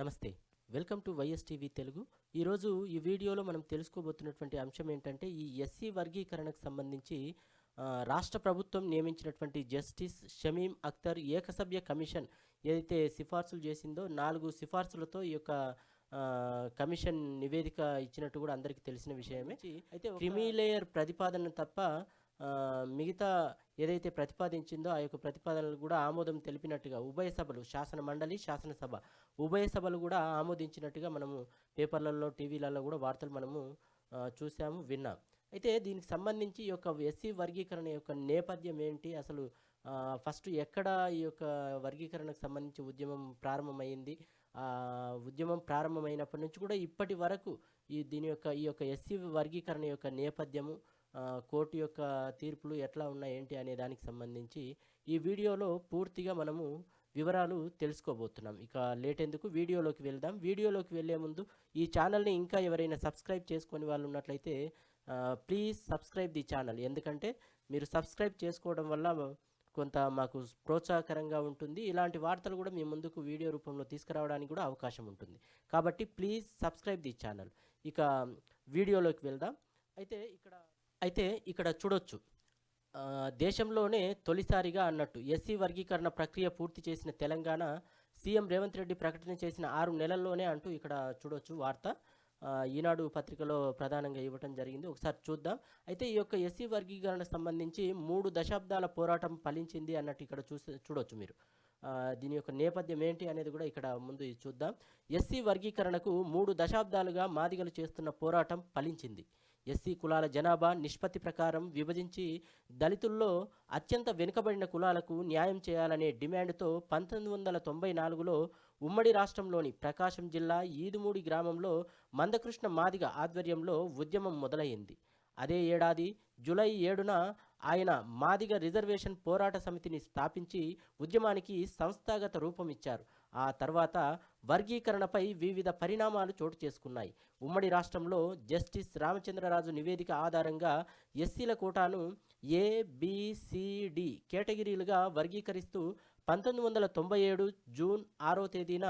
నమస్తే. Welcome to YSTV Telugu. ఈరోజు ఈ వీడియోలో మనం తెలుసుకోబోతున్నటువంటి అంశం ఏంటంటే, ఈ ఎస్సీ వర్గీకరణకు సంబంధించి రాష్ట్ర ప్రభుత్వం నియమించినటువంటి జస్టిస్ షమీం అఖ్తర్ ఏకసభ్య కమిషన్ ఏదైతే సిఫార్సులు చేసిందో 4 సిఫార్సులతో ఈ యొక్క కమిషన్ నివేదిక ఇచ్చినట్టు కూడా అందరికీ తెలిసిన విషయమే. అయితే క్రిమీ లేయర్ ప్రతిపాదన తప్ప మిగతా ఏదైతే ప్రతిపాదించిందో ఆ యొక్క ప్రతిపాదనలు కూడా ఆమోదం తెలిపినట్టుగా ఉభయ సభలు, శాసన మండలి, శాసనసభ ఉభయ సభలు కూడా ఆమోదించినట్టుగా మనము పేపర్లలో, టీవీలలో కూడా వార్తలు మనము చూసాము, విన్నాం. అయితే దీనికి సంబంధించి ఈ యొక్క ఎస్సీ వర్గీకరణ యొక్క నేపథ్యం ఏంటి, అసలు ఫస్ట్ ఎక్కడ ఈ యొక్క వర్గీకరణకు సంబంధించి ఉద్యమం ప్రారంభమైంది, ఉద్యమం ప్రారంభమైనప్పటి నుంచి కూడా ఇప్పటి వరకు ఈ యొక్క ఎస్సీ వర్గీకరణ యొక్క నేపథ్యము, కోర్టు యొక్క తీర్పులు ఎట్లా ఉన్నాయి ఏంటి అనే దానికి సంబంధించి ఈ వీడియోలో పూర్తిగా మనము వివరాలు తెలుసుకోబోతున్నాం. ఇక లేట్ ఎందుకు వీడియోలోకి వెళ్దాం. వీడియోలోకి వెళ్ళే ముందు ఈ ఛానల్ని ఇంకా ఎవరైనా సబ్స్క్రైబ్ చేసుకొని వాళ్ళు ఉన్నట్లయితే ప్లీజ్ సబ్స్క్రైబ్ ది ఛానల్. ఎందుకంటే మీరు సబ్స్క్రైబ్ చేసుకోవడం వల్ల కొంత మాకు ప్రోత్సాహకరంగా ఉంటుంది. ఇలాంటి వార్తలు కూడా మీ ముందుకు వీడియో రూపంలో తీసుకురావడానికి కూడా అవకాశం ఉంటుంది. కాబట్టి ప్లీజ్ సబ్స్క్రైబ్ ది ఛానల్. ఇక వీడియోలోకి వెళ్దాం. అయితే ఇక్కడ చూడొచ్చు, దేశంలోనే తొలిసారిగా అన్నట్టు ఎస్సీ వర్గీకరణ ప్రక్రియ పూర్తి చేసిన తెలంగాణ సీఎం రేవంత్ రెడ్డి ప్రకటన చేసిన 6 నెలల్లోనే అంటూ ఇక్కడ చూడొచ్చు వార్త. ఈనాడు పత్రికలో ప్రధానంగా ఇవ్వటం జరిగింది. ఒకసారి చూద్దాం. అయితే ఈ యొక్క ఎస్సీ వర్గీకరణకు సంబంధించి 3 దశాబ్దాల పోరాటం ఫలించింది అన్నట్టు ఇక్కడ చూడొచ్చు మీరు. దీని యొక్క నేపథ్యం ఏంటి అనేది కూడా ఇక్కడ ముందు చూద్దాం. ఎస్సీ వర్గీకరణకు 3 దశాబ్దాలుగా మాదిగలు చేస్తున్న పోరాటం ఫలించింది. ఎస్సీ కులాల జనాభా నిష్పత్తి ప్రకారం విభజించి దళితుల్లో అత్యంత వెనుకబడిన కులాలకు న్యాయం చేయాలనే డిమాండ్తో 1994లో ఉమ్మడి రాష్ట్రంలోని ప్రకాశం జిల్లా ఈదుమూడి గ్రామంలో మందకృష్ణ మాదిగ ఆధ్వర్యంలో ఉద్యమం మొదలైంది. అదే ఏడాది జూలై 7న ఆయన మాదిగ రిజర్వేషన్ పోరాట సమితిని స్థాపించి ఉద్యమానికి సంస్థాగత రూపం ఇచ్చారు. ఆ తర్వాత వర్గీకరణపై వివిధ పరిణామాలు చోటు చేసుకున్నాయి. ఉమ్మడి రాష్ట్రంలో జస్టిస్ రామచంద్రరాజు నివేదిక ఆధారంగా ఎస్సీల కోటాను ABCD కేటగిరీలుగా వర్గీకరిస్తూ 1997 జూన్ 6వ తేదీన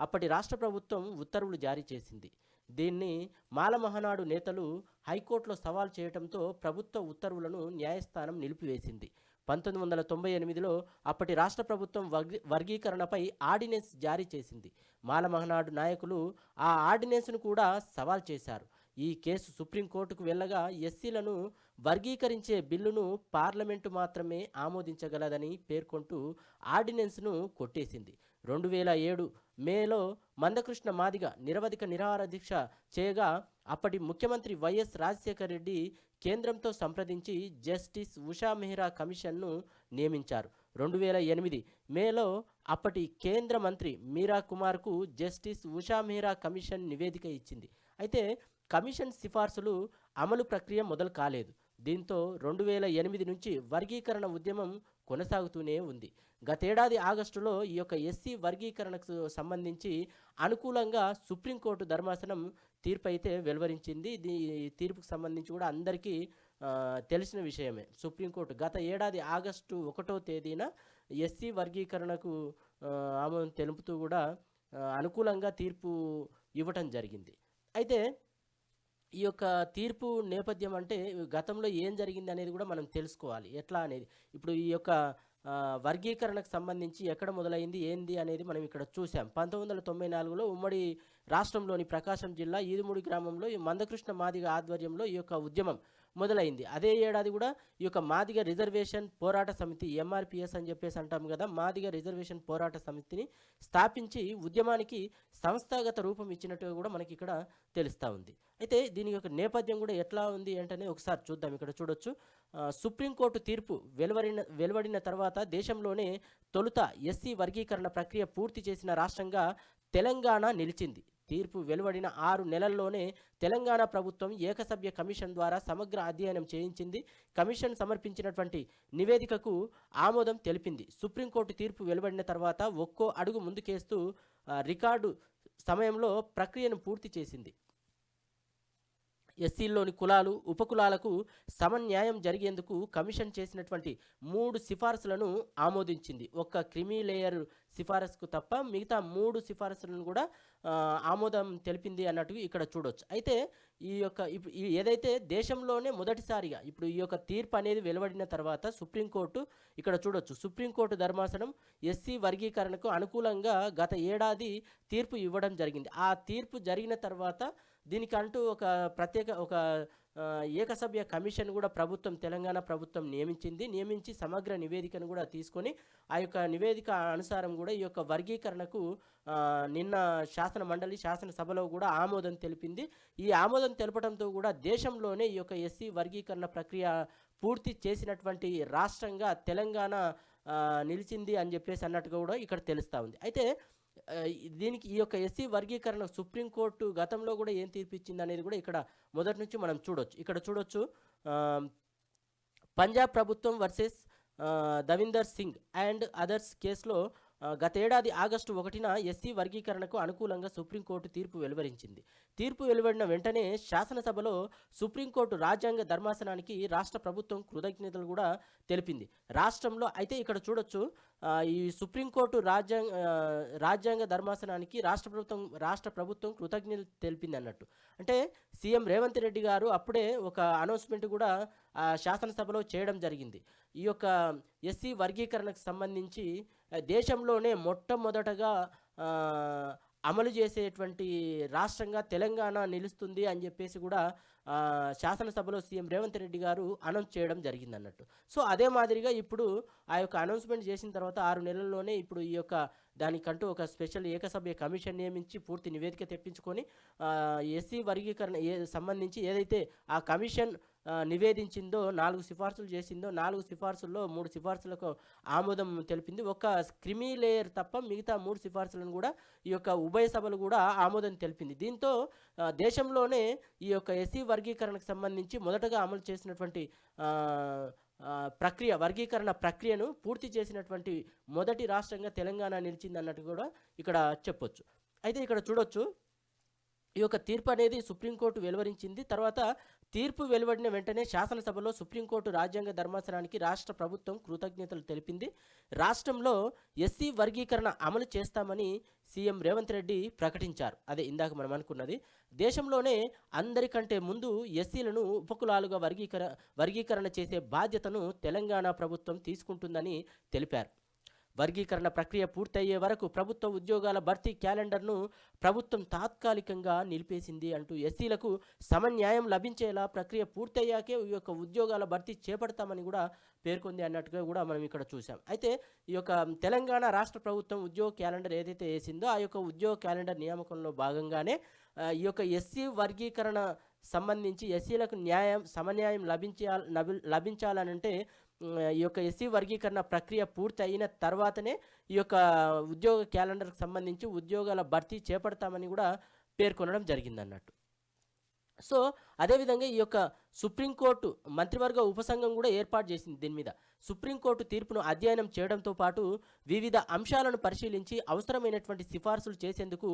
అప్పటి రాష్ట్ర ప్రభుత్వం ఉత్తర్వులు జారీ చేసింది. దీన్ని మాలమహనాడు నేతలు హైకోర్టులో సవాల్ చేయడంతో ప్రభుత్వ ఉత్తర్వులను న్యాయస్థానం నిలిపివేసింది. 1998లో అప్పటి రాష్ట్ర ప్రభుత్వం వర్గీకరణపై ఆర్డినెన్స్ జారీ చేసింది. మాలమహనాడు నాయకులు ఆ ఆర్డినెన్స్ను కూడా సవాల్ చేశారు. ఈ కేసు సుప్రీంకోర్టుకు వెళ్ళగా ఎస్సీలను వర్గీకరించే బిల్లును పార్లమెంటు మాత్రమే ఆమోదించగలదని పేర్కొంటూ ఆర్డినెన్స్ను కొట్టేసింది. 2007 మేలో మందకృష్ణ మాదిగ నిరవధిక నిరాహార దీక్ష చేయగా అప్పటి ముఖ్యమంత్రి వైఎస్ రాజశేఖర రెడ్డి కేంద్రంతో సంప్రదించి జస్టిస్ ఉషా మెహ్రా కమిషన్ను నియమించారు. 2008 మేలో అప్పటి కేంద్ర మంత్రి మీరా కుమార్కు జస్టిస్ ఉషా మెహ్రా కమిషన్ నివేదిక ఇచ్చింది. అయితే కమిషన్ సిఫార్సులు అమలు ప్రక్రియ మొదలు కాలేదు. దీంతో 2008 నుంచి వర్గీకరణ ఉద్యమం కొనసాగుతూనే ఉంది. గతేడాది ఆగస్టులో ఈ యొక్క ఎస్సీ వర్గీకరణకు సంబంధించి అనుకూలంగా సుప్రీంకోర్టు ధర్మాసనం తీర్పు అయితే వెలువరించింది. ఈ తీర్పుకు సంబంధించి కూడా అందరికీ తెలిసిన విషయమే. సుప్రీంకోర్టు గత ఏడాది ఆగస్టు 1వ తేదీన ఎస్సీ వర్గీకరణకు ఆమోదం తెలుపుతూ కూడా అనుకూలంగా తీర్పు ఇవ్వటం జరిగింది. అయితే ఈ యొక్క తీర్పు నేపథ్యం అంటే గతంలో ఏం జరిగింది అనేది కూడా మనం తెలుసుకోవాలి. ఎట్లా అనేది ఇప్పుడు ఈ యొక్క వర్గీకరణకు సంబంధించి ఎక్కడ మొదలైంది ఏంది అనేది మనం ఇక్కడ చూసాం. 1994లో ఉమ్మడి రాష్ట్రంలోని ప్రకాశం జిల్లా ఈదుమూడి గ్రామంలో ఈ మందకృష్ణ మాదిగ ఆధ్వర్యంలో ఈ యొక్క ఉద్యమం మొదలైంది. అదే ఏడాది కూడా ఈ యొక్క మాదిగ రిజర్వేషన్ పోరాట సమితి, MRPS అని చెప్పేసి అంటాం కదా, మాదిగ రిజర్వేషన్ పోరాట సమితిని స్థాపించి ఉద్యమానికి సంస్థాగత రూపం ఇచ్చినట్టుగా కూడా మనకి ఇక్కడ తెలుస్తూ ఉంది. అయితే దీని యొక్క నేపథ్యం కూడా ఎట్లా ఉంది ఏంటనే ఒకసారి చూద్దాం. ఇక్కడ చూడొచ్చు, సుప్రీంకోర్టు తీర్పు వెలువడిన తర్వాత దేశంలోనే తొలుత ఎస్సీ వర్గీకరణ ప్రక్రియ పూర్తి చేసిన రాష్ట్రంగా తెలంగాణ నిలిచింది. తీర్పు వెలువడిన 6 నెలల్లోనే తెలంగాణ ప్రభుత్వం ఏకసభ్య కమిషన్ ద్వారా సమగ్ర అధ్యయనం చేయించింది. కమిషన్ సమర్పించినటువంటి నివేదికకు ఆమోదం తెలిపింది. సుప్రీంకోర్టు తీర్పు వెలువడిన తర్వాత ఒక్కో అడుగు ముందుకేస్తూ రికార్డు సమయంలో ప్రక్రియను పూర్తి చేసింది. ఎస్సీల్లోని కులాలు, ఉపకులాలకు సమన్యాయం జరిగేందుకు కమిషన్ చేసినటువంటి 3 సిఫారసులను ఆమోదించింది. ఒక్క క్రిమీ లేయర్ సిఫారసుకు తప్ప మిగతా 3 సిఫారసులను కూడా ఆమోదం తెలిపింది అన్నట్టుగా ఇక్కడ చూడొచ్చు. అయితే ఈ యొక్క ఈ ఏదైతే దేశంలోనే మొదటిసారిగా ఇప్పుడు ఈ యొక్క తీర్పు అనేది వెలువడిన తర్వాత సుప్రీంకోర్టు ఇక్కడ చూడొచ్చు. సుప్రీంకోర్టు ధర్మాసనం ఎస్సీ వర్గీకరణకు అనుకూలంగా గత ఏడాది తీర్పు ఇవ్వడం జరిగింది. ఆ తీర్పు జరిగిన తర్వాత దీనికంటూ ఒక ప్రత్యేక ఏకసభ్య కమిషన్ కూడా తెలంగాణ ప్రభుత్వం నియమించి సమగ్ర నివేదికను కూడా తీసుకొని ఆ యొక్క నివేదిక అనుసారం కూడా ఈ యొక్క వర్గీకరణకు నిన్న శాసనసభలో కూడా ఆమోదం తెలిపింది. ఈ ఆమోదం తెలపడంతో కూడా దేశంలోనే ఈ యొక్క ఎస్సీ వర్గీకరణ ప్రక్రియ పూర్తి చేసినటువంటి రాష్ట్రంగా తెలంగాణ నిలిచింది అని చెప్పేసి అన్నట్టుగా కూడా ఇక్కడ తెలుస్తూ ఉంది. అయితే దీనికి ఈ యొక్క ఎస్సీ వర్గీకరణ సుప్రీంకోర్టు గతంలో కూడా ఏం తీర్పిచ్చింది అనేది కూడా ఇక్కడ మొదటి నుంచి మనం చూడొచ్చు. ఇక్కడ చూడొచ్చు పంజాబ్ ప్రభుత్వం versus Davinder Singh and others కేసులో గతేడాది ఆగస్టు 1న ఎస్సీ వర్గీకరణకు అనుకూలంగా సుప్రీంకోర్టు తీర్పు వెలువరించింది. తీర్పు వెలువడిన వెంటనే శాసనసభలో సుప్రీంకోర్టు రాజ్యాంగ ధర్మాసనానికి రాష్ట్ర ప్రభుత్వం కృతజ్ఞతలు కూడా తెలిపింది. రాష్ట్రంలో అయితే ఇక్కడ చూడొచ్చు ఈ సుప్రీంకోర్టు రాజ్యాంగ ధర్మాసనానికి రాష్ట్ర ప్రభుత్వం కృతజ్ఞతలు తెలిపింది అన్నట్టు. అంటే సీఎం రేవంత్ రెడ్డి గారు అప్పుడే ఒక అనౌన్స్మెంట్ కూడా శాసనసభలో చేయడం జరిగింది. ఈ యొక్క ఎస్సీ వర్గీకరణకు సంబంధించి దేశంలోనే మొట్టమొదటగా అమలు చేసేటువంటి రాష్ట్రంగా తెలంగాణ నిలుస్తుంది అని చెప్పేసి కూడా శాసనసభలో సీఎం రేవంత్ రెడ్డి గారు అనౌన్స్ చేయడం జరిగింది అన్నట్టు. సో అదే మాదిరిగా ఇప్పుడు ఆ యొక్క అనౌన్స్మెంట్ చేసిన తర్వాత 6 నెలల్లోనే ఇప్పుడు ఈ యొక్క దానికంటూ ఒక స్పెషల్ ఏకసభ్య కమిషన్ నియమించి పూర్తి నివేదిక తెప్పించుకొని ఎస్సీ వర్గీకరణ సంబంధించి ఏదైతే ఆ కమిషన్ నివేదించిందో 4 సిఫార్సులు చేసిందో 4 సిఫార్సుల్లో 3 సిఫార్సులకు ఆమోదం తెలిపింది. ఒక క్రిమీ లేయర్ తప్ప మిగతా 3 సిఫార్సులను కూడా ఈ యొక్క ఉభయ సభలు కూడా ఆమోదం తెలిపింది. దీంతో దేశంలోనే ఈ యొక్క ఎస్సీ వర్గీకరణకు సంబంధించి మొదటగా అమలు చేసినటువంటి వర్గీకరణ ప్రక్రియను పూర్తి చేసినటువంటి మొదటి రాష్ట్రంగా తెలంగాణ నిలిచింది అన్నట్టు కూడా ఇక్కడ చెప్పొచ్చు. అయితే ఇక్కడ చూడొచ్చు ఈ యొక్క తీర్పు అనేది సుప్రీంకోర్టు వెలువరించింది. తర్వాత తీర్పు వెలువడిన వెంటనే శాసనసభలో సుప్రీంకోర్టు రాజ్యాంగ ధర్మాసనానికి రాష్ట్ర ప్రభుత్వం కృతజ్ఞతలు తెలిపింది. రాష్ట్రంలో ఎస్సీ వర్గీకరణ అమలు చేస్తామని సీఎం రేవంత్ రెడ్డి ప్రకటించారు. అదే ఇందాక మనం అనుకున్నది. దేశంలోనే అందరికంటే ముందు ఎస్సీలను ఉపకులాలుగా వర్గీకరణ చేసే బాధ్యతను తెలంగాణ ప్రభుత్వం తీసుకుంటుందని తెలిపారు. వర్గీకరణ ప్రక్రియ పూర్తయ్యే వరకు ప్రభుత్వ ఉద్యోగాల భర్తీ క్యాలెండర్ను ప్రభుత్వం తాత్కాలికంగా నిలిపేసింది అంటూ ఎస్సీలకు సమన్యాయం లభించేలా ప్రక్రియ పూర్తయ్యాకే ఈ యొక్క ఉద్యోగాల భర్తీ చేపడతామని కూడా పేర్కొంది అన్నట్టుగా కూడా మనం ఇక్కడ చూసాం. అయితే ఈ యొక్క తెలంగాణ రాష్ట్ర ప్రభుత్వం ఉద్యోగ క్యాలెండర్ ఏదైతే వేసిందో ఆ యొక్క ఉద్యోగ క్యాలెండర్ నియామకంలో భాగంగానే ఈ యొక్క ఎస్సీ వర్గీకరణ సంబంధించి ఎస్సీలకు సమన్యాయం లభించాలనంటే ఈ యొక్క ఎస్సీ వర్గీకరణ ప్రక్రియ పూర్తి అయిన తర్వాతనే ఈ యొక్క ఉద్యోగ క్యాలెండర్కి సంబంధించి ఉద్యోగాల భర్తీ చేపడతామని కూడా పేర్కొనడం జరిగిందన్నట్టు. సో అదేవిధంగా ఈ యొక్క సుప్రీంకోర్టు మంత్రివర్గ ఉపసంఘం కూడా ఏర్పాటు చేసింది. దీని మీద సుప్రీంకోర్టు తీర్పును అధ్యయనం చేయడంతో పాటు వివిధ అంశాలను పరిశీలించి అవసరమైనటువంటి సిఫార్సులు చేసేందుకు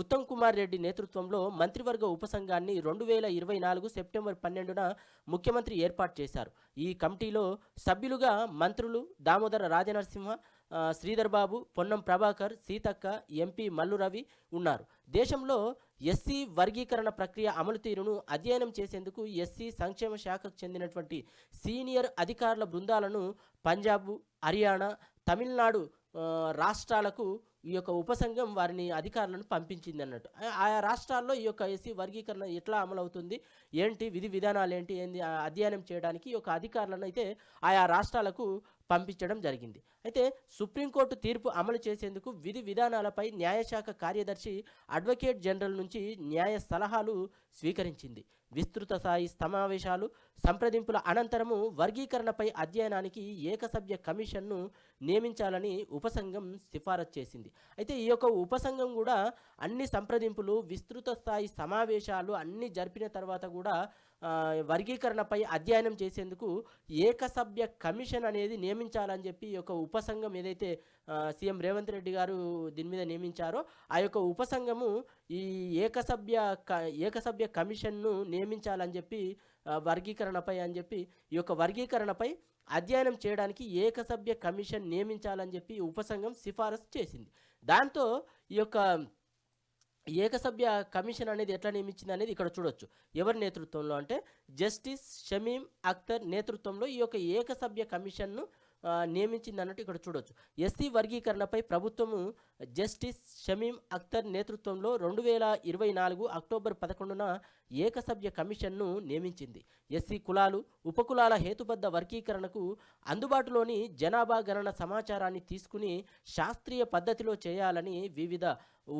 ఉత్తమ్ కుమార్ రెడ్డి నేతృత్వంలో మంత్రివర్గ ఉపసంఘాన్ని 2024 సెప్టెంబర్ 12న ముఖ్యమంత్రి ఏర్పాటు చేశారు. ఈ కమిటీలో సభ్యులుగా మంత్రులు దామోదర రాజనరసింహ, శ్రీధర్ బాబు, పొన్నం ప్రభాకర్, సీతక్క, ఎంపీ మల్లు రవి ఉన్నారు. దేశంలో ఎస్సీ వర్గీకరణ ప్రక్రియ అమలు తీరును అధ్యయనం చేసేందుకు ఎస్సీ సంక్షేమ శాఖకు చెందినటువంటి సీనియర్ అధికారుల బృందాలను పంజాబ్, హర్యానా, తమిళనాడు రాష్ట్రాలకు ఈ యొక్క ఉపసంఘం వారిని అధికారులను పంపించింది అన్నట్టు. ఆయా రాష్ట్రాల్లో ఈ యొక్క ఎస్సీ వర్గీకరణ ఎట్లా అమలవుతుంది, ఏంటి విధి విధానాలు ఏంటి అధ్యయనం చేయడానికి ఈ యొక్క అధికారులను అయితే ఆయా రాష్ట్రాలకు పంపించడం జరిగింది. అయితే సుప్రీంకోర్టు తీర్పు అమలు చేసేందుకు విధి విధానాలపై న్యాయశాఖ కార్యదర్శి అడ్వకేట్ జనరల్ నుంచి న్యాయ సలహాలు స్వీకరించింది. విస్తృత స్థాయి సమావేశాలు సంప్రదింపుల అనంతరము వర్గీకరణపై అధ్యయనానికి ఏకసభ్య కమిషన్ను నియమించాలని ఉపసంఘం సిఫారసు చేసింది. అయితే ఈ యొక్క ఉపసంఘం కూడా అన్ని సంప్రదింపులు, విస్తృత స్థాయి సమావేశాలు అన్నీ జరిపిన తర్వాత కూడా వర్గీకరణపై అధ్యయనం చేసేందుకు ఏకసభ్య కమిషన్ అనేది నియమించాలని చెప్పి ఈ యొక్క ఉపసంఘం ఏదైతే సీఎం రేవంత్ రెడ్డి గారు దీని మీద నియమించారో ఆ యొక్క ఉపసంఘము ఈ ఏకసభ్య కమిషన్ను నియమించాలని చెప్పి వర్గీకరణపై అని చెప్పి ఈ యొక్క వర్గీకరణపై అధ్యయనం చేయడానికి ఏకసభ్య కమిషన్ నియమించాలని చెప్పి ఉపసంఘం సిఫారసు చేసింది. దాంతో ఈ యొక్క ఏకసభ్య కమిషన్ అనేది ఎట్లా నియమించింది అనేది ఇక్కడ చూడొచ్చు. ఎవరి నేతృత్వంలో అంటే జస్టిస్ షమీం అఖ్తర్ నేతృత్వంలో ఈ యొక్క ఏకసభ్య కమిషన్ను నియమించింది అన్నట్టు ఇక్కడ చూడొచ్చు. ఎస్సీ వర్గీకరణపై ప్రభుత్వము జస్టిస్ షమీం అఖ్తర్ నేతృత్వంలో 2024 అక్టోబర్ 11న ఏకసభ్య కమిషన్ను నియమించింది. ఎస్సీ కులాలు ఉపకులాల హేతుబద్ధ వర్గీకరణకు అందుబాటులోని జనాభా గణన సమాచారాన్ని తీసుకుని శాస్త్రీయ పద్ధతిలో చేయాలని వివిధ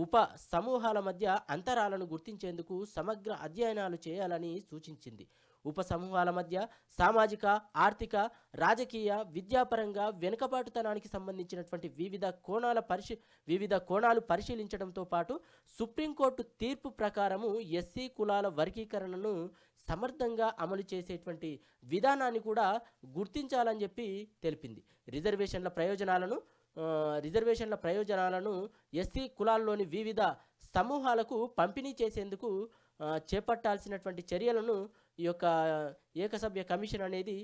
ఉప సమూహాల మధ్య అంతరాలను గుర్తించేందుకు సమగ్ర అధ్యయనాలు చేయాలని సూచించింది. ఉప సమూహాల మధ్య సామాజిక, ఆర్థిక, రాజకీయ, విద్యాపరంగా వెనుకబాటుతనానికి సంబంధించినటువంటి వివిధ కోణాలు పరిశీలించడంతో పాటు సుప్రీంకోర్టు తీర్పు ప్రకారము ఎస్సీ కులాల వర్గీకరణను సమర్థంగా అమలు చేసేటువంటి విధానాన్ని కూడా గుర్తించాలని చెప్పి తెలిపింది. రిజర్వేషన్ల ప్రయోజనాలను ఎస్సీ కులాల్లోని వివిధ సమూహాలకు పంపిణీ చేసేందుకు చేపట్టాల్సినటువంటి చర్యలను ఈ యొక్క ఏకసభ్య కమిషన్ అనేది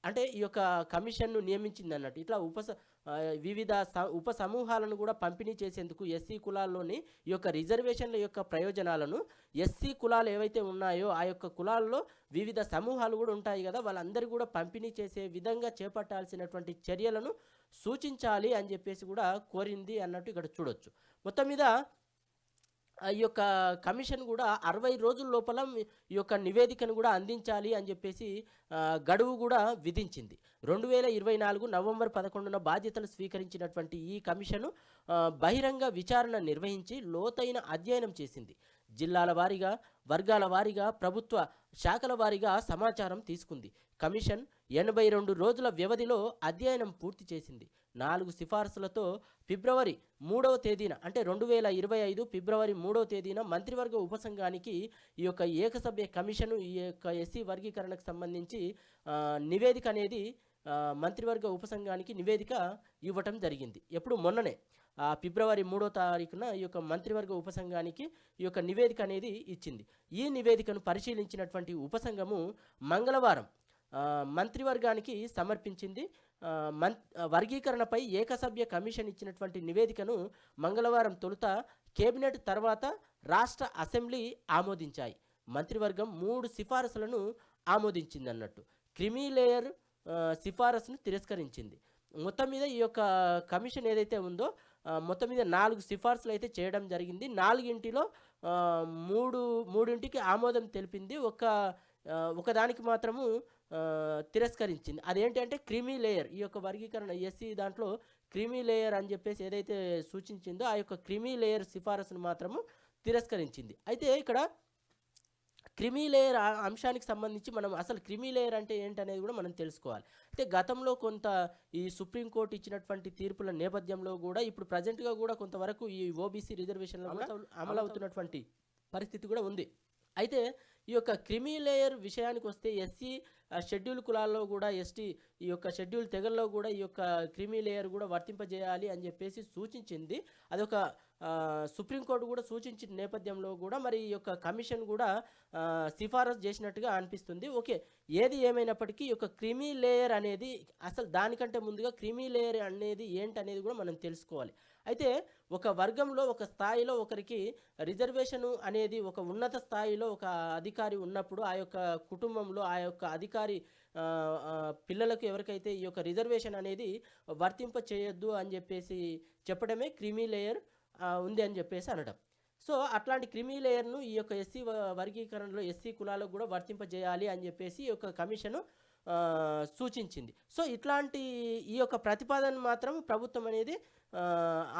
అంటే ఈ యొక్క కమిషన్ను నియమించింది అన్నట్టు. ఇట్లా వివిధ ఉప సమూహాలను కూడా పంపిణీ చేసేందుకు ఎస్సీ కులాల్లోని ఈ యొక్క రిజర్వేషన్ల యొక్క ప్రయోజనాలను ఎస్సీ కులాలు ఏవైతే ఉన్నాయో ఆ యొక్క కులాల్లో వివిధ సమూహాలు కూడా ఉంటాయి కదా, వాళ్ళందరూ కూడా పంపిణీ చేసే విధంగా చేపట్టాల్సినటువంటి చర్యలను సూచించాలి అని చెప్పేసి కూడా కోరింది అన్నట్టు ఇక్కడ చూడొచ్చు. మొత్తం మీద ఈ యొక్క కమిషన్ కూడా 60 రోజుల లోపల ఈ యొక్క నివేదికను కూడా అందించాలి అని చెప్పేసి గడువు కూడా విధించింది. 2024 నవంబర్ 11న బాధ్యతలు స్వీకరించినటువంటి ఈ కమిషను బహిరంగ విచారణ నిర్వహించి లోతైన అధ్యయనం చేసింది. జిల్లాల వారీగా, వర్గాల వారీగా, ప్రభుత్వ శాఖల వారీగా సమాచారం తీసుకుంది. కమిషన్ 82 రోజుల వ్యవధిలో అధ్యయనం పూర్తి చేసింది. 4 సిఫార్సులతో ఫిబ్రవరి 3వ తేదీన అంటే 2025 ఫిబ్రవరి 3వ తేదీన మంత్రివర్గ ఉపసంఘానికి ఈ యొక్క ఏకసభ్య కమిషను ఈ యొక్క ఎస్సీ వర్గీకరణకు సంబంధించి నివేదిక అనేది మంత్రివర్గ ఉపసంఘానికి నివేదిక ఇవ్వటం జరిగింది. ఎప్పుడు మొన్ననే ఫిబ్రవరి 3వ తారీఖున ఈ యొక్క మంత్రివర్గ ఉపసంఘానికి ఈ యొక్క నివేదిక అనేది ఇచ్చింది. ఈ నివేదికను పరిశీలించినటువంటి ఉపసంఘము మంగళవారం మంత్రివర్గానికి సమర్పించింది. వర్గీకరణపై ఏకసభ్య కమిషన్ ఇచ్చినటువంటి నివేదికను మంగళవారం తొలుత కేబినెట్ తర్వాత రాష్ట్ర అసెంబ్లీ ఆమోదించాయి. మంత్రివర్గం 3 సిఫారసులను ఆమోదించింది అన్నట్టు. క్రిమీ లేయర్ సిఫారసును తిరస్కరించింది. మొత్తం మీద ఈ యొక్క కమిషన్ ఏదైతే ఉందో మొత్తం మీద 4 సిఫార్సులు అయితే చేయడం జరిగింది. 4ంటిలో మూడింటికి ఆమోదం తెలిపింది, ఒకదానికి మాత్రము తిరస్కరించింది. అదేంటంటే క్రిమీ లేయర్, ఈ యొక్క వర్గీకరణ ఎస్సీ దాంట్లో క్రిమీ లేయర్ అని చెప్పేసి ఏదైతే సూచించిందో ఆ యొక్క క్రిమీ లేయర్ సిఫారసును మాత్రము తిరస్కరించింది. అయితే ఇక్కడ క్రిమీ లేయర్ అంశానికి సంబంధించి మనం అసలు క్రిమీ లేయర్ అంటే ఏంటనేది కూడా మనం తెలుసుకోవాలి. అయితే గతంలో కొంత ఈ సుప్రీంకోర్టు ఇచ్చినటువంటి తీర్పుల నేపథ్యంలో కూడా ఇప్పుడు ప్రజెంట్గా కూడా కొంతవరకు ఈ ఓబీసీ రిజర్వేషన్లు అమలవుతున్నటువంటి పరిస్థితి కూడా ఉంది. అయితే ఈ యొక్క క్రిమీ లేయర్ విషయానికి వస్తే ఎస్సీ షెడ్యూల్ కులాల్లో కూడా ఎస్టీ ఈ యొక్క షెడ్యూల్ తెగల్లో కూడా ఈ యొక్క క్రిమీ లేయర్ కూడా వర్తింపజేయాలి అని చెప్పేసి సూచించింది. అదొక సుప్రీంకోర్టు కూడా సూచించిన నేపథ్యంలో కూడా మరి ఈ యొక్క కమిషన్ కూడా సిఫారసు చేసినట్టుగా అనిపిస్తుంది. ఓకే, ఏది ఏమైనప్పటికీ ఈ యొక్క క్రిమీ లేయర్ అనేది అసలు దానికంటే ముందుగా క్రిమీ లేయర్ అనేది ఏంటనేది కూడా మనం తెలుసుకోవాలి. అయితే ఒక వర్గంలో ఒక స్థాయిలో ఒకరికి రిజర్వేషను అనేది ఒక ఉన్నత స్థాయిలో ఒక అధికారి ఉన్నప్పుడు ఆ యొక్క కుటుంబంలో ఆ యొక్క అధికారి పిల్లలకు ఎవరికైతే ఈ యొక్క రిజర్వేషన్ అనేది వర్తింప చేయొద్దు అని చెప్పేసి చెప్పడమే క్రిమీ లేయర్ ఉంది అని చెప్పేసి అనడం. సో అట్లాంటి క్రిమీ లేయర్ను ఈ యొక్క ఎస్సీ వర్గీకరణలో ఎస్సీ కులాలకు కూడా వర్తింపజేయాలి అని చెప్పేసి ఈ యొక్క కమిషను సూచించింది. సో ఇట్లాంటి ఈ యొక్క ప్రతిపాదన మాత్రం ప్రభుత్వం అనేది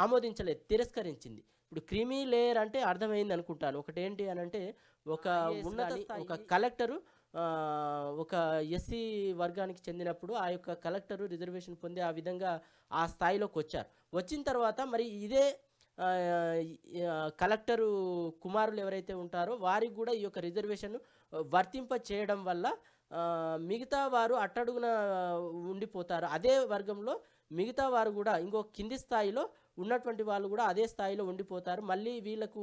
ఆమోదించలేదు, తిరస్కరించింది. ఇప్పుడు క్రిమీ లేయర్ అంటే అర్థమైంది అనుకుంటాను. ఒకటేంటి అని అంటే ఒక ఉన్నత ఒక కలెక్టరు ఒక ఎస్సీ వర్గానికి చెందినప్పుడు ఆ యొక్క కలెక్టరు రిజర్వేషన్ పొంది ఆ విధంగా ఆ స్థాయిలోకి వచ్చిన తర్వాత మరి ఇదే కలెక్టరు కుమారులు ఎవరైతే ఉంటారో వారికి కూడా ఈ యొక్క రిజర్వేషన్ వర్తింప చేయడం వల్ల మిగతా వారు అట్టడుగున ఉండిపోతారు. అదే వర్గంలో మిగతా వారు కూడా ఇంకో కింది స్థాయిలో ఉన్నటువంటి వాళ్ళు కూడా అదే స్థాయిలో ఉండిపోతారు. మళ్ళీ వీళ్ళకు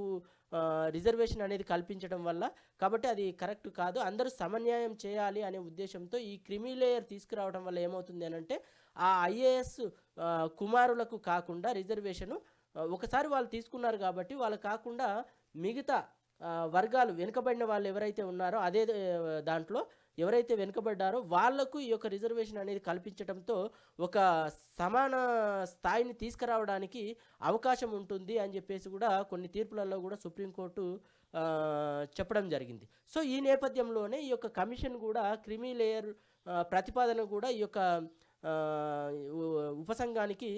రిజర్వేషన్ అనేది కల్పించడం వల్ల, కాబట్టి అది కరెక్ట్ కాదు. అందరూ సమన్యాయం చేయాలి అనే ఉద్దేశంతో ఈ క్రిమీ లేయర్ తీసుకురావడం వల్ల ఏమవుతుంది అనంటే ఆ ఐఏఎస్ కుమారులకు కాకుండా రిజర్వేషను ఒకసారి వాళ్ళు తీసుకున్నారు కాబట్టి వాళ్ళు కాకుండా మిగతా వర్గాలు వెనుకబడిన వాళ్ళు ఎవరైతే ఉన్నారో అదే దాంట్లో ఎవరైతే వెనుకబడ్డారో వాళ్లకు ఈ యొక్క రిజర్వేషన్ అనేది కల్పించడంతో ఒక సమాన స్థాయిని తీసుకురావడానికి అవకాశం ఉంటుంది అని చెప్పేసి కూడా కొన్ని తీర్పులలో కూడా సుప్రీంకోర్టు చెప్పడం జరిగింది. సో ఈ నేపథ్యంలోనే ఈ యొక్క కమిషన్ కూడా క్రిమీ లేయర్ ప్రతిపాదన కూడా ఈ యొక్క ఉపసంఘానికి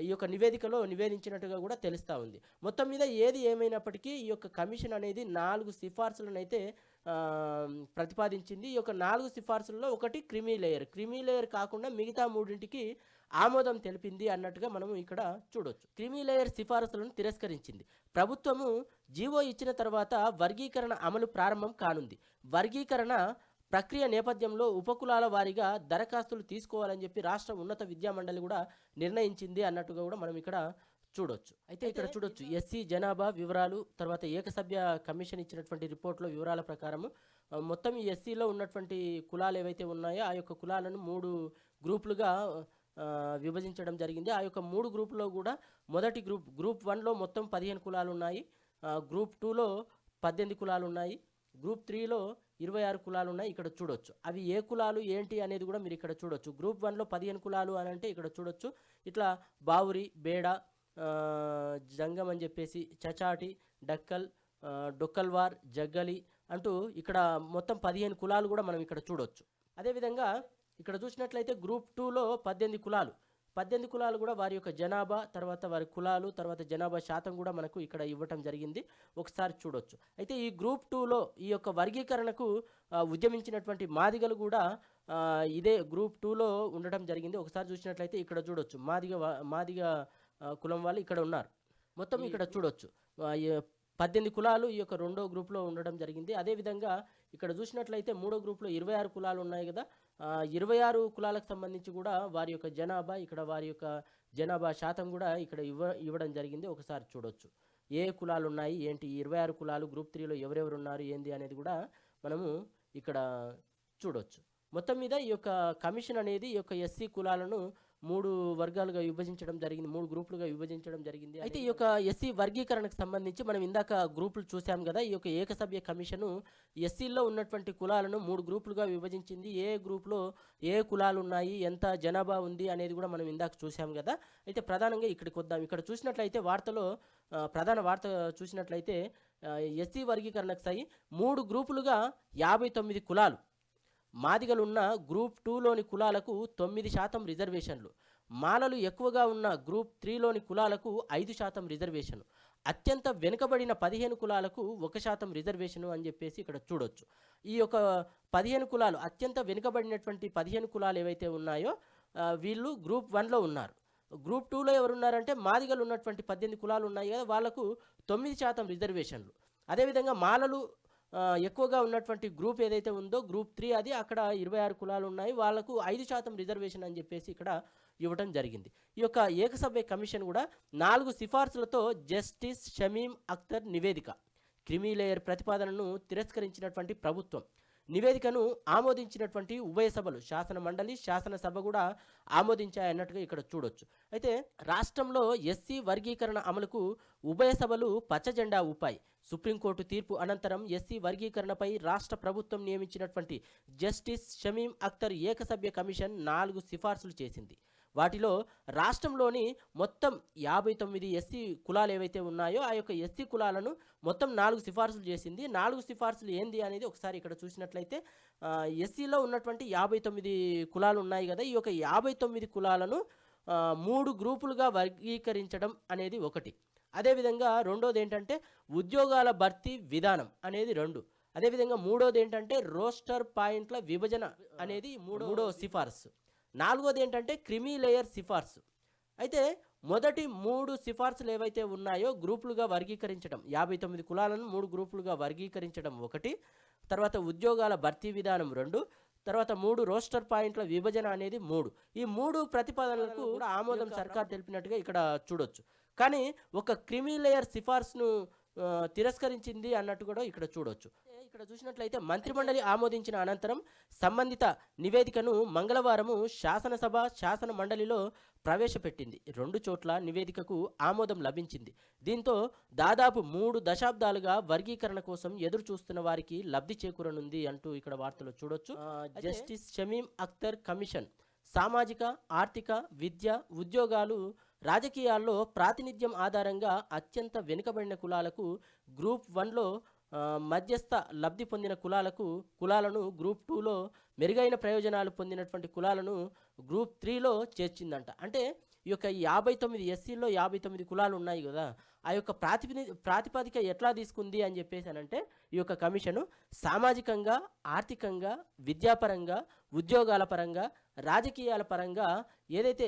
ఈ యొక్క నివేదికలో నివేదించినట్టుగా కూడా తెలుస్తూ ఉంది. మొత్తం మీద ఏది ఏమైనప్పటికీ ఈ యొక్క కమిషన్ అనేది 4 సిఫార్సులను అయితే ప్రతిపాదించింది. ఈ యొక్క 4 సిఫార్సుల్లో ఒకటి క్రిమీ లేయర్ కాకుండా మిగతా 3ంటికి ఆమోదం తెలిపింది అన్నట్టుగా మనం ఇక్కడ చూడొచ్చు. క్రిమీ లేయర్ సిఫారసులను తిరస్కరించింది. ప్రభుత్వము జీవో ఇచ్చిన తర్వాత వర్గీకరణ అమలు ప్రారంభం కానుంది. వర్గీకరణ ప్రక్రియ నేపథ్యంలో ఉపకులాల వారీగా దరఖాస్తులు తీసుకోవాలని చెప్పి రాష్ట్ర ఉన్నత విద్యామండలి కూడా నిర్ణయించింది అన్నట్టుగా కూడా మనం ఇక్కడ చూడొచ్చు. అయితే ఇక్కడ చూడొచ్చు ఎస్సీ జనాభా వివరాలు, తర్వాత ఏకసభ్య కమిషన్ ఇచ్చినటువంటి రిపోర్ట్లో వివరాల ప్రకారము మొత్తం ఈ ఎస్సీలో ఉన్నటువంటి కులాలు ఏవైతే ఉన్నాయో ఆ యొక్క కులాలను 3 గ్రూపులుగా విభజించడం జరిగింది. ఆ యొక్క 3 గ్రూపులో కూడా మొదటి గ్రూప్ 1లో మొత్తం 15 కులాలు ఉన్నాయి, గ్రూప్ 2లో 18 కులాలు ఉన్నాయి, గ్రూప్ 3లో 26 కులాలు ఉన్నాయి. ఇక్కడ చూడొచ్చు అవి ఏ కులాలు ఏంటి అనేది కూడా మీరు ఇక్కడ చూడొచ్చు. గ్రూప్ 1లో 15 కులాలు అని అంటే ఇక్కడ చూడొచ్చు ఇట్లా బావురి, బేడ, జంగం అని చెప్పేసి, చచాటి, డక్కల్, డొక్కల్వార్, జగ్గలి అంటూ ఇక్కడ మొత్తం 15 కులాలు కూడా మనం ఇక్కడ చూడొచ్చు. అదేవిధంగా ఇక్కడ చూసినట్లయితే గ్రూప్ 2లో 18 కులాలు కూడా వారి యొక్క జనాభా, తర్వాత వారి కులాలు, తర్వాత జనాభా శాతం కూడా మనకు ఇక్కడ ఇవ్వటం జరిగింది. ఒకసారి చూడొచ్చు. అయితే ఈ గ్రూప్ 2లో ఈ యొక్క వర్గీకరణకు ఉద్యమించినటువంటి మాదిగలు కూడా ఇదే గ్రూప్ 2లో ఉండటం జరిగింది. ఒకసారి చూసినట్లయితే ఇక్కడ చూడొచ్చు మాదిగ కులం వాళ్ళు ఇక్కడ ఉన్నారు. మొత్తం ఇక్కడ చూడొచ్చు 18 కులాలు ఈ యొక్క 2వ గ్రూప్లో ఉండడం జరిగింది. అదేవిధంగా ఇక్కడ చూసినట్లయితే 3వ గ్రూప్లో 26 కులాలు ఉన్నాయి కదా. 26 కులాలకు సంబంధించి కూడా వారి యొక్క జనాభా, ఇక్కడ వారి యొక్క జనాభా శాతం కూడా ఇక్కడ ఇవ్వడం జరిగింది. ఒకసారి చూడొచ్చు ఏ కులాలు ఉన్నాయి ఏంటి, 26 కులాలు గ్రూప్ 3లో ఎవరెవరు ఉన్నారు ఏంది అనేది కూడా మనము ఇక్కడ చూడొచ్చు. మొత్తం మీద ఈ యొక్క కమిషన్ అనేది ఈ యొక్క ఎస్సీ కులాలను 3 వర్గాలుగా విభజించడం జరిగింది, 3 గ్రూపులుగా విభజించడం జరిగింది. అయితే ఈ యొక్క ఎస్సీ వర్గీకరణకు సంబంధించి మనం ఇందాక గ్రూపులు చూసాం కదా. ఈ యొక్క ఏకసభ్య కమిషను ఎస్సీలో ఉన్నటువంటి కులాలను 3 గ్రూపులుగా విభజించింది. ఏ గ్రూప్లో ఏ కులాలు ఉన్నాయి, ఎంత జనాభా ఉంది అనేది కూడా మనం ఇందాక చూసాం కదా. అయితే ప్రధానంగా ఇక్కడికి వద్దాం. ఇక్కడ చూసినట్లయితే వార్తలో ప్రధాన వార్త చూసినట్లయితే ఎస్సీ వర్గీకరణకు సై 3 గ్రూపులుగా 59 కులాలు, మాదిగలున్న గ్రూప్ 2లోని కులాలకు 9% రిజర్వేషన్లు, మాలలు ఎక్కువగా ఉన్న గ్రూప్ 3లోని కులాలకు 5% రిజర్వేషను, అత్యంత వెనుకబడిన 15 కులాలకు 1% రిజర్వేషను అని చెప్పేసి ఇక్కడ చూడొచ్చు. ఈ యొక్క 15 కులాలు, అత్యంత వెనుకబడినటువంటి 15 కులాలు ఏవైతే ఉన్నాయో వీళ్ళు గ్రూప్ 1లో ఉన్నారు. గ్రూప్ 2లో ఎవరున్నారంటే మాదిగలు ఉన్నటువంటి 18 కులాలు ఉన్నాయి కదా, వాళ్ళకు 9% రిజర్వేషన్లు. అదేవిధంగా మాలలు ఎక్కువగా ఉన్నటువంటి గ్రూప్ ఏదైతే ఉందో గ్రూప్ 3 అది, అక్కడ 26 కులాలు ఉన్నాయి, వాళ్లకు 5% రిజర్వేషన్ అని చెప్పేసి ఇక్కడ ఇవ్వడం జరిగింది. ఈ యొక్క ఏకసభ్య కమిషన్ కూడా 4 సిఫార్సులతో జస్టిస్ షమీం అఖ్తర్ నివేదిక, క్రిమీ లేయర్ ప్రతిపాదనను తిరస్కరించినటువంటి ప్రభుత్వం, నివేదికను ఆమోదించినటువంటి ఉభయ సభలు శాసన మండలి, శాసనసభ కూడా ఆమోదించాయన్నట్టుగా ఇక్కడ చూడొచ్చు. అయితే రాష్ట్రంలో ఎస్సీ వర్గీకరణ అమలుకు ఉభయ సభలు పచ్చజెండా ఊపాయి. సుప్రీంకోర్టు తీర్పు అనంతరం ఎస్సీ వర్గీకరణపై రాష్ట్ర ప్రభుత్వం నియమించినటువంటి జస్టిస్ షమీం అఖ్తర్ ఏకసభ్య కమిషన్ 4 సిఫార్సులు చేసింది. వాటిలో రాష్ట్రంలోని మొత్తం 59 ఎస్సీ కులాలు ఏవైతే ఉన్నాయో ఆ యొక్క ఎస్సీ కులాలను మొత్తం 4 సిఫార్సులు చేసింది. 4 సిఫార్సులు ఏంది అనేది ఒకసారి ఇక్కడ చూసినట్లయితే ఎస్సీలో ఉన్నటువంటి 59 కులాలు ఉన్నాయి కదా, ఈ యొక్క 59 కులాలను 3 గ్రూపులుగా వర్గీకరించడం అనేది ఒకటి. అదేవిధంగా రెండోది ఏంటంటే ఉద్యోగాల భర్తీ విధానం అనేది 2. అదేవిధంగా మూడోది ఏంటంటే రోస్టర్ పాయింట్ల విభజన అనేది మూడో సిఫార్సు. 4వది ఏంటంటే క్రిమీ లేయర్ సిఫార్సు. అయితే మొదటి 3 సిఫార్సులు ఏవైతే ఉన్నాయో గ్రూపులుగా వర్గీకరించడం, 59 కులాలను 3 గ్రూపులుగా వర్గీకరించడం ఒకటి, తర్వాత ఉద్యోగాల భర్తీ విధానం 2, తర్వాత 3 రోస్టర్ పాయింట్ల విభజన అనేది 3. ఈ 3 ప్రతిపాదనలకు కూడా ఆమోదం సర్కార్ తెలిపినట్టుగా ఇక్కడ చూడొచ్చు. కానీ ఒక క్రిమీ లేయర్ సిఫార్సును తిరస్కరించింది అన్నట్టు కూడా ఇక్కడ చూడొచ్చు. ఇక్కడ చూసినట్లయితే మంత్రిమండలి ఆమోదించిన అనంతరం సంబంధిత నివేదికను మంగళవారము శాసనసభ శాసన మండలిలో ప్రవేశపెట్టింది. 2 చోట్ల నివేదికకు ఆమోదం లభించింది. దీంతో దాదాపు 3 దశాబ్దాలుగా వర్గీకరణ కోసం ఎదురు చూస్తున్న వారికి లబ్ధి చేకూరనుంది అంటూ ఇక్కడ వార్తలు చూడొచ్చు. జస్టిస్ షమీం అఖ్తర్ కమిషన్ సామాజిక, ఆర్థిక, విద్య, ఉద్యోగాలు, రాజకీయాల్లో ప్రాతినిధ్యం ఆధారంగా అత్యంత వెనుకబడిన కులాలకు గ్రూప్ 1లో మధ్యస్థ లబ్ధి పొందిన కులాలను గ్రూప్ 2లో మెరుగైన ప్రయోజనాలు పొందినటువంటి కులాలను గ్రూప్ 3లో చేర్చిందంట. అంటే ఈ యొక్క 59 ఎస్సీల్లో 59 కులాలు ఉన్నాయి కదా, ఆ యొక్క ప్రాతిపదిక ఎట్లా తీసుకుంది అని చెప్పేసి అనంటే ఈ యొక్క కమిషను సామాజికంగా, ఆర్థికంగా, విద్యాపరంగా, ఉద్యోగాల పరంగా, రాజకీయాల పరంగా ఏదైతే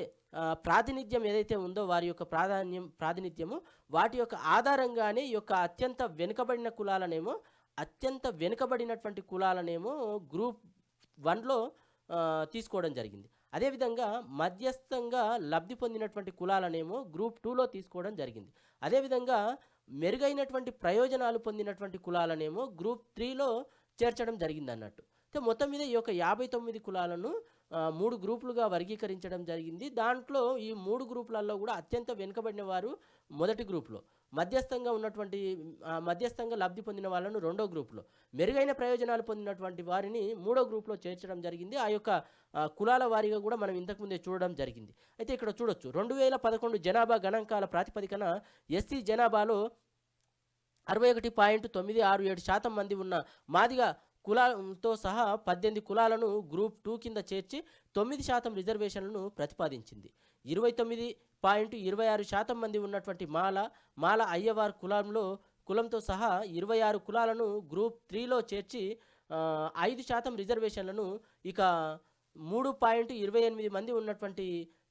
ప్రాతినిధ్యం ఏదైతే ఉందో వారి యొక్క ప్రాతినిధ్యము వాటి యొక్క ఆధారంగానే ఈ యొక్క అత్యంత వెనుకబడినటువంటి కులాలనేమో గ్రూప్ 1లో తీసుకోవడం జరిగింది. అదేవిధంగా మధ్యస్థంగా లబ్ధి పొందినటువంటి కులాలనేమో గ్రూప్ 2లో తీసుకోవడం జరిగింది. అదేవిధంగా మెరుగైనటువంటి ప్రయోజనాలు పొందినటువంటి కులాలనేమో గ్రూప్ 3లో చేర్చడం జరిగింది అన్నట్టు. అయితే మొత్తం మీద ఈ యొక్క 59 కులాలను 3 గ్రూపులుగా వర్గీకరించడం జరిగింది. దాంట్లో ఈ 3 గ్రూపులలో కూడా అత్యంత వెనుకబడిన వారు మొదటి గ్రూప్లో, మధ్యస్థంగా లబ్ధి పొందిన వాళ్ళను 2వ గ్రూప్లో, మెరుగైన ప్రయోజనాలు పొందినటువంటి వారిని 3వ గ్రూప్లో చేర్చడం జరిగింది. ఆ యొక్క కులాల వారీగా కూడా మనం ఇంతకుముందే చూడడం జరిగింది. అయితే ఇక్కడ చూడొచ్చు 2011 జనాభా గణాంకాల ప్రాతిపదికన ఎస్సీ జనాభాలో 61.967% మంది ఉన్న మాదిగ కులాలతో సహా 18 కులాలను గ్రూప్ 2 కింద చేర్చి 9% రిజర్వేషన్లను ప్రతిపాదించింది. 29.26% మంది ఉన్నటువంటి మాల అయ్యవార్ కులంతో సహా 26 కులాలను గ్రూప్ 3లో చేర్చి 5% రిజర్వేషన్లను, ఇక 3.28 మంది ఉన్నటువంటి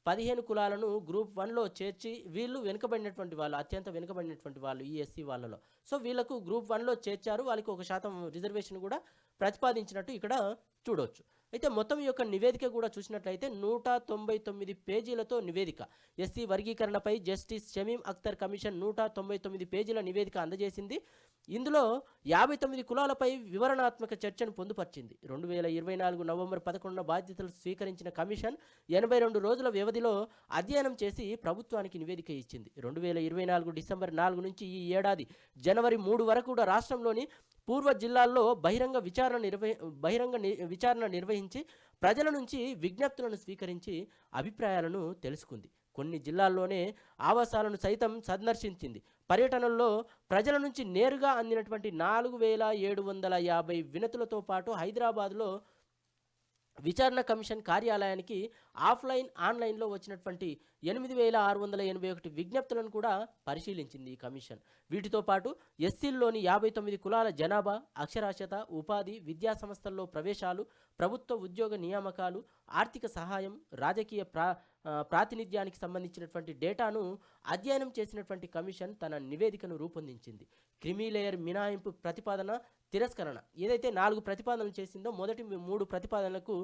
15 కులాలను గ్రూప్ 1లో చేర్చి వీళ్ళు వెనుకబడినటువంటి వాళ్ళు, అత్యంత వెనుకబడినటువంటి వాళ్ళు ఈ ఎస్సీ వాళ్ళలో. సో వీళ్ళకు గ్రూప్ 1లో చేర్చారు, వాళ్ళకి 1% రిజర్వేషన్ కూడా ప్రతిపాదించినట్టు ఇక్కడ చూడవచ్చు. అయితే మొత్తం ఈ యొక్క నివేదిక కూడా చూసినట్లయితే 199 పేజీలతో నివేదిక. ఎస్సీ వర్గీకరణపై జస్టిస్ షమీం అఖ్తర్ కమిషన్ 199 పేజీల నివేదిక అందజేసింది. ఇందులో 59 కులాలపై వివరణాత్మక చర్చను పొందుపరిచింది. 2024 నవంబర్ 11న బాధ్యతలు స్వీకరించిన కమిషన్ 82 రోజుల వ్యవధిలో అధ్యయనం చేసి ప్రభుత్వానికి నివేదిక ఇచ్చింది. 2024 డిసెంబర్ 4 నుంచి ఈ ఏడాది జనవరి 3 వరకు కూడా రాష్ట్రంలోని పూర్వ జిల్లాల్లో బహిరంగ విచారణ నిర్వహించి ప్రజల నుంచి విజ్ఞప్తులను స్వీకరించి అభిప్రాయాలను తెలుసుకుంది. కొన్ని జిల్లాల్లోనే ఆవాసాలను సైతం సందర్శించింది. పర్యటనల్లో ప్రజల నుంచి నేరుగా అందినటువంటి 4750 వినతులతో పాటు హైదరాబాద్లో విచారణ కమిషన్ కార్యాలయానికి ఆన్లైన్లో వచ్చినటువంటి 8681 విజ్ఞప్తులను కూడా పరిశీలించింది ఈ కమిషన్. వీటితో పాటు ఎస్సీల్లోని 59 కులాల జనాభా, అక్షరాస్యత, ఉపాధి, విద్యా సంస్థల్లో ప్రవేశాలు, ప్రభుత్వ ఉద్యోగ నియామకాలు, ఆర్థిక సహాయం, రాజకీయ ప్రాతినిధ్యానికి సంబంధించినటువంటి డేటాను అధ్యయనం చేసినటువంటి కమిషన్ తన నివేదికను రూపొందించింది. క్రిమీ లేయర్ మినహాయింపు ప్రతిపాదన తిరస్కరణ ఏదైతే 4 ప్రతిపాదనలు చేసిందో మొదటి 3 ప్రతిపాదనలకు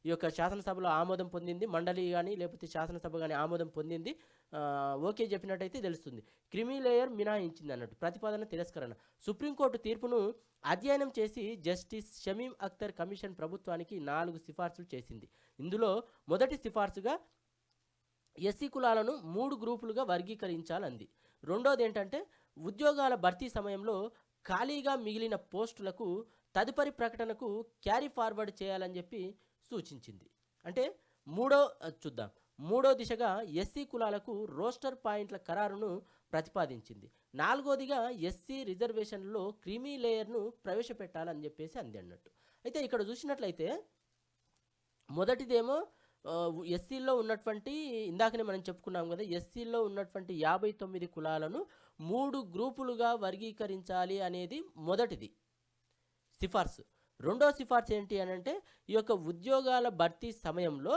ఈ యొక్క శాసనసభలో ఆమోదం పొందింది. మండలి కానీ లేకపోతే శాసనసభ కానీ ఆమోదం పొందింది, ఓకే చెప్పినట్టయితే తెలుస్తుంది. క్రిమీ లేయర్ మినహాయించింది అన్నట్టు ప్రతిపాదన తిరస్కరణ. సుప్రీంకోర్టు తీర్పును అధ్యయనం చేసి జస్టిస్ షమీం అఖ్తర్ కమిషన్ ప్రభుత్వానికి 4 సిఫార్సులు చేసింది. ఇందులో మొదటి సిఫార్సుగా ఎస్సీ కులాలను 3 గ్రూపులుగా వర్గీకరించాలంది. రెండోది ఏంటంటే ఉద్యోగాల భర్తీ సమయంలో ఖాళీగా మిగిలిన పోస్టులకు తదుపరి ప్రకటనకు క్యారీ ఫార్వర్డ్ చేయాలని చెప్పి సూచించింది. అంటే మూడో దిశగా ఎస్సీ కులాలకు రోస్టర్ పాయింట్ల ఖరారును ప్రతిపాదించింది. 4వదిగా ఎస్సీ రిజర్వేషన్లో క్రీమీ లేయర్ను ప్రవేశపెట్టాలని చెప్పేసి అంది అన్నట్టు. అయితే ఇక్కడ చూసినట్లయితే మొదటిదేమో ఎస్సీల్లో ఉన్నటువంటి, ఇందాకనే మనం చెప్పుకున్నాం కదా, ఎస్సీల్లో ఉన్నటువంటి 59 కులాలను 3 గ్రూపులుగా వర్గీకరించాలి అనేది మొదటిది సిఫార్సు. రెండో సిఫార్సు ఏంటి అని అంటే ఈ యొక్క ఉద్యోగాల భర్తీ సమయంలో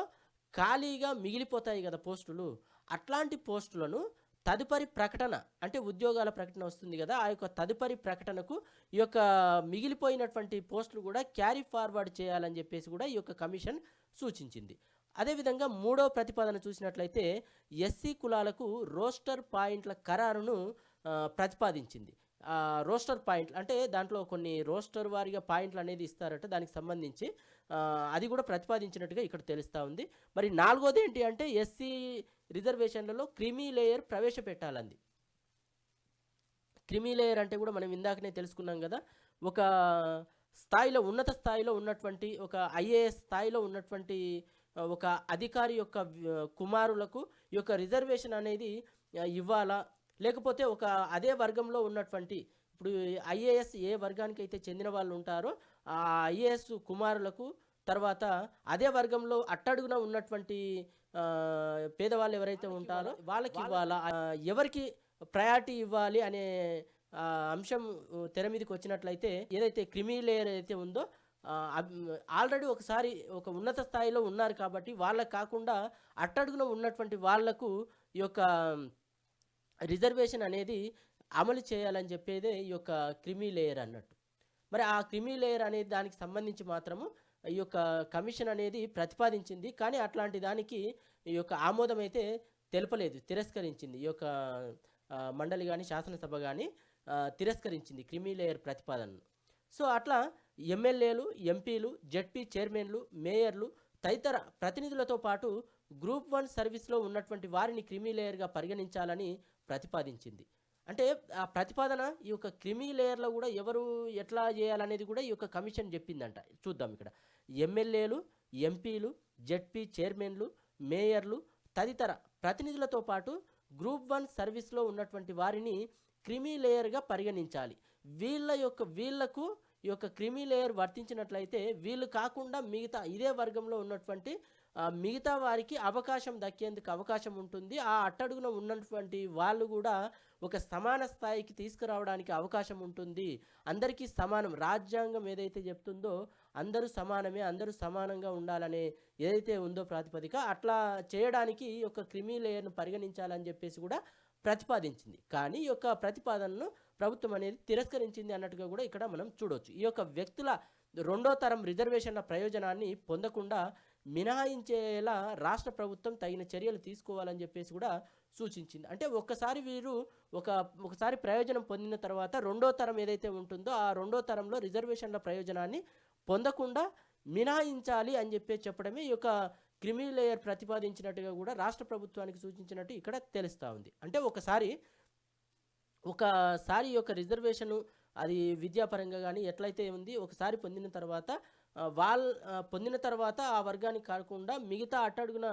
ఖాళీగా మిగిలిపోతాయి కదా పోస్టులు, అట్లాంటి పోస్టులను తదుపరి ప్రకటన అంటే ఉద్యోగాల ప్రకటన వస్తుంది కదా, ఆ యొక్క తదుపరి ప్రకటనకు ఈ యొక్క మిగిలిపోయినటువంటి పోస్టులు కూడా క్యారీ ఫార్వర్డ్ చేయాలని చెప్పేసి కూడా ఈ యొక్క కమిషన్ సూచించింది. అదేవిధంగా మూడో ప్రతిపాదన చూసినట్లయితే ఎస్సీ కులాలకు రోస్టర్ పాయింట్ల ఖరారును ప్రతిపాదించింది. రోస్టర్ పాయింట్లు అంటే దాంట్లో కొన్ని రోస్టర్ వారిగా పాయింట్లు అనేది ఇస్తారట, దానికి సంబంధించి అది కూడా ప్రతిపాదించినట్టుగా ఇక్కడ తెలుస్తూ ఉంది. మరి నాలుగోది ఏంటి అంటే ఎస్సీ రిజర్వేషన్లలో క్రిమీ లేయర్ ప్రవేశపెట్టాలంది. క్రిమీ లేయర్ అంటే కూడా మనం ఇందాకనే తెలుసుకున్నాం కదా, ఒక స్థాయిలో ఉన్నత స్థాయిలో ఉన్నటువంటి ఒక ఐఏఎస్ స్థాయిలో ఉన్నటువంటి ఒక అధికారి యొక్క కుమారులకు ఈ యొక్క రిజర్వేషన్ అనేది ఇవ్వాలా, లేకపోతే ఒక అదే వర్గంలో ఉన్నటువంటి ఇప్పుడు ఐఏఎస్ ఏ వర్గానికి అయితే చెందిన వాళ్ళు ఉంటారో ఆ ఐఏఎస్ కుమారులకు, తర్వాత అదే వర్గంలో అట్టడుగున ఉన్నటువంటి పేదవాళ్ళు ఎవరైతే ఉంటారో వాళ్ళకి ఇవ్వాలా, ఎవరికి ప్రయారిటీ ఇవ్వాలి అనే అంశం తెర మీదకి వచ్చినట్లయితే ఏదైతే క్రిమీ లేయర్ అయితే ఉందో ఆల్రెడీ ఒకసారి ఒక ఉన్నత స్థాయిలో ఉన్నారు కాబట్టి వాళ్ళకు కాకుండా అట్టడుగున ఉన్నటువంటి వాళ్లకు ఈ యొక్క రిజర్వేషన్ అనేది అమలు చేయాలని చెప్పేదే ఈ యొక్క క్రిమీ లేయర్ అన్నట్టు. మరి ఆ క్రిమీ లేయర్ అనేది దానికి సంబంధించి మాత్రము ఈ యొక్క కమిషన్ అనేది ప్రతిపాదించింది, కానీ అట్లాంటి దానికి ఈ యొక్క ఆమోదం అయితే తెలపలేదు, తిరస్కరించింది. ఈ యొక్క మండలి కానీ శాసనసభ కానీ తిరస్కరించింది క్రిమీ లేయర్ ప్రతిపాదనను. సో అట్లా ఎమ్మెల్యేలు, ఎంపీలు, జెడ్పీ చైర్మన్లు, మేయర్లు తదితర ప్రతినిధులతో పాటు గ్రూప్ 1 సర్వీస్లో ఉన్నటువంటి వారిని క్రిమీ లేయర్గా పరిగణించాలని ప్రతిపాదించింది. అంటే ఆ ప్రతిపాదన ఈ యొక్క క్రిమీ లేయర్లో కూడా ఎవరు ఎట్లా చేయాలనేది కూడా ఈ యొక్క కమిషన్ చెప్పిందంట. చూద్దాం ఇక్కడ. ఎమ్మెల్యేలు, ఎంపీలు, జెడ్పీ చైర్మన్లు, మేయర్లు తదితర ప్రతినిధులతో పాటు గ్రూప్ 1 సర్వీస్లో ఉన్నటువంటి వారిని క్రిమీ లేయర్గా పరిగణించాలి. వీళ్లకు ఈ యొక్క క్రిమీ లేయర్ వర్తించినట్లయితే వీళ్ళు కాకుండా మిగతా ఇదే వర్గంలో ఉన్నటువంటి మిగతా వారికి అవకాశం దక్కేందుకు అవకాశం ఉంటుంది. ఆ అట్టడుగున ఉన్నటువంటి వాళ్ళు కూడా ఒక సమాన స్థాయికి తీసుకురావడానికి అవకాశం ఉంటుంది. అందరికీ సమానం, రాజ్యాంగం ఏదైతే చెప్తుందో అందరూ సమానమే, అందరూ సమానంగా ఉండాలనే ఏదైతే ఉందో ప్రాతిపదిక, అట్లా చేయడానికి ఈ యొక్క క్రిమీ లేయర్ను పరిగణించాలని చెప్పేసి కూడా ప్రతిపాదించింది. కానీ ఈ యొక్క ప్రతిపాదనను ప్రభుత్వం అనేది తిరస్కరించింది అన్నట్టుగా కూడా ఇక్కడ మనం చూడవచ్చు. ఈ యొక్క వ్యక్తుల రెండో తరం రిజర్వేషన్ల ప్రయోజనాన్ని పొందకుండా మినహాయించేలా రాష్ట్ర ప్రభుత్వం తగిన చర్యలు తీసుకోవాలని చెప్పేసి కూడా సూచించింది. అంటే ఒకసారి ప్రయోజనం పొందిన తర్వాత రెండో తరం ఏదైతే ఉంటుందో ఆ రెండో తరంలో రిజర్వేషన్ల ప్రయోజనాన్ని పొందకుండా మినహాయించాలి అని చెప్పడమే ఈ యొక్క క్రిమీ లేయర్ ప్రతిపాదించినట్టుగా కూడా రాష్ట్ర ప్రభుత్వానికి సూచించినట్టు ఇక్కడ తెలుస్తూ ఉంది. అంటే ఒకసారి ఈ యొక్క రిజర్వేషను అది విద్యాపరంగా కానీ ఎట్లయితే ఉంది, ఒకసారి పొందిన తర్వాత ఆ వర్గానికి కాకుండా మిగతా అట్టడుగున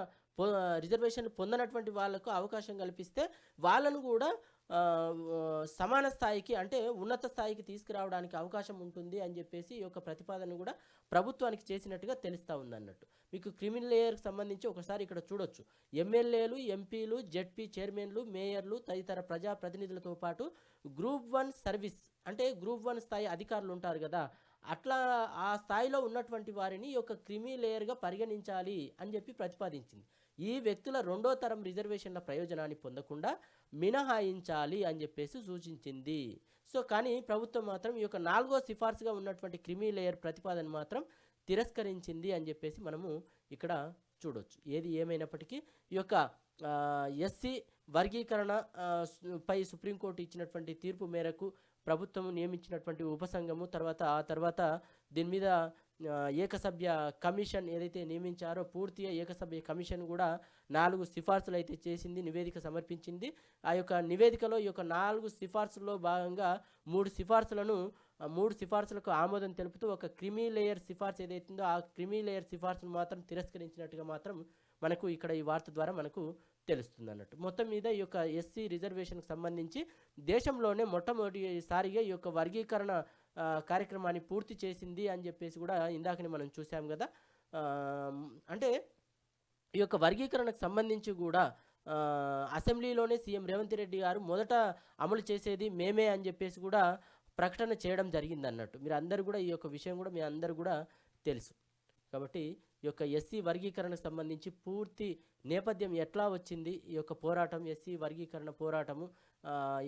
రిజర్వేషన్ పొందనటువంటి వాళ్లకు అవకాశం కల్పిస్తే వాళ్ళను కూడా సమాన స్థాయికి అంటే ఉన్నత స్థాయికి తీసుకురావడానికి అవకాశం ఉంటుంది అని చెప్పేసి ఈ యొక్క ప్రతిపాదన కూడా ప్రభుత్వానికి చేసినట్టుగా తెలుస్తూ ఉంది అన్నట్టు. మీకు క్రిమినల్ లేయర్కి సంబంధించి ఒకసారి ఇక్కడ చూడొచ్చు. ఎమ్మెల్యేలు, ఎంపీలు, జెడ్పీ చైర్మన్లు, మేయర్లు తదితర ప్రజాప్రతినిధులతో పాటు గ్రూప్ 1 సర్వీస్ అంటే గ్రూప్ 1 స్థాయి అధికారులు ఉంటారు కదా, అట్లా ఆ స్థాయిలో ఉన్నటువంటి వారిని ఈ యొక్క క్రిమీ లేయర్గా పరిగణించాలి అని చెప్పి ప్రతిపాదించింది. ఈ వ్యక్తుల రెండో తరం రిజర్వేషన్ల ప్రయోజనాన్ని పొందకుండా మినహాయించాలి అని చెప్పేసి సూచించింది. సో కానీ ప్రభుత్వం మాత్రం ఈ యొక్క 4వ సిఫార్సుగా ఉన్నటువంటి క్రిమీ లేయర్ ప్రతిపాదన మాత్రం తిరస్కరించింది అని చెప్పేసి మనము ఇక్కడ చూడవచ్చు. ఏది ఏమైనప్పటికీ ఈ యొక్క ఎస్సీ వర్గీకరణ పై సుప్రీంకోర్టు ఇచ్చినటువంటి తీర్పు మేరకు ప్రభుత్వం నియమించినటువంటి ఉపసంఘము ఆ తర్వాత దీని మీద ఏకసభ్య కమిషన్ ఏదైతే నియమించారో పూర్తిగా ఏకసభ్య కమిషన్ కూడా 4 సిఫార్సులు అయితే చేసింది, నివేదిక సమర్పించింది. ఆ యొక్క నివేదికలో ఈ యొక్క 4 సిఫార్సుల్లో భాగంగా 3 సిఫార్సులకు ఆమోదం తెలుపుతూ ఒక క్రిమీ లేయర్ సిఫార్సు ఏదైతుందో ఆ క్రిమీ లేయర్ సిఫార్సును మాత్రం తిరస్కరించినట్టుగా మాత్రం మనకు ఇక్కడ ఈ వార్త ద్వారా మనకు తెలుస్తుంది అన్నట్టు. మొత్తం మీద ఈ యొక్క ఎస్సీ రిజర్వేషన్కి సంబంధించి దేశంలోనే మొట్టమొదటిసారిగా ఈ యొక్క వర్గీకరణ కార్యక్రమాన్ని పూర్తి చేసింది అని చెప్పేసి కూడా ఇందాకనే మనం చూసాం కదా. అంటే ఈ యొక్క వర్గీకరణకు సంబంధించి కూడా అసెంబ్లీలోనే సీఎం రేవంత్ రెడ్డి గారు మొదట అమలు చేసేది మేమే అని చెప్పేసి కూడా ప్రకటన చేయడం జరిగింది అన్నట్టు. మీరు అందరూ కూడా ఈ యొక్క విషయం కూడా మీ అందరూ కూడా తెలుసు. కాబట్టి ఈ యొక్క ఎస్సీ వర్గీకరణకు సంబంధించి పూర్తి నేపథ్యం ఎట్లా వచ్చింది, ఈ యొక్క పోరాటం ఎస్సీ వర్గీకరణ పోరాటము,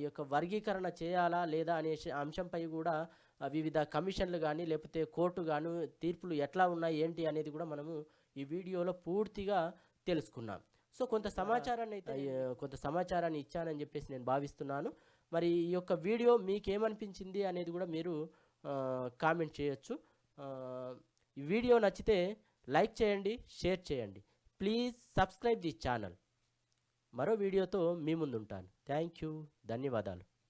ఈ యొక్క వర్గీకరణ చేయాలా లేదా అనే అంశంపై కూడా వివిధ కమిషన్లు కానీ లేకపోతే కోర్టు గాను తీర్పులు ఎట్లా ఉన్నాయి ఏంటి అనేది కూడా మనము ఈ వీడియోలో పూర్తిగా తెలుసుకున్నాం. సో కొంత సమాచారాన్ని అయితే కొంత సమాచారాన్ని ఇచ్చానని చెప్పేసి నేను భావిస్తున్నాను. మరి ఈ యొక్క వీడియో మీకేమనిపించింది అనేది కూడా మీరు కామెంట్ చేయొచ్చు. ఈ వీడియో నచ్చితే లైక్ చేయండి, షేర్ చేయండి. Please subscribe the channel. మరో వీడియోతో మీ ముందుంటాను. థ్యాంక్ యూ, ధన్యవాదాలు.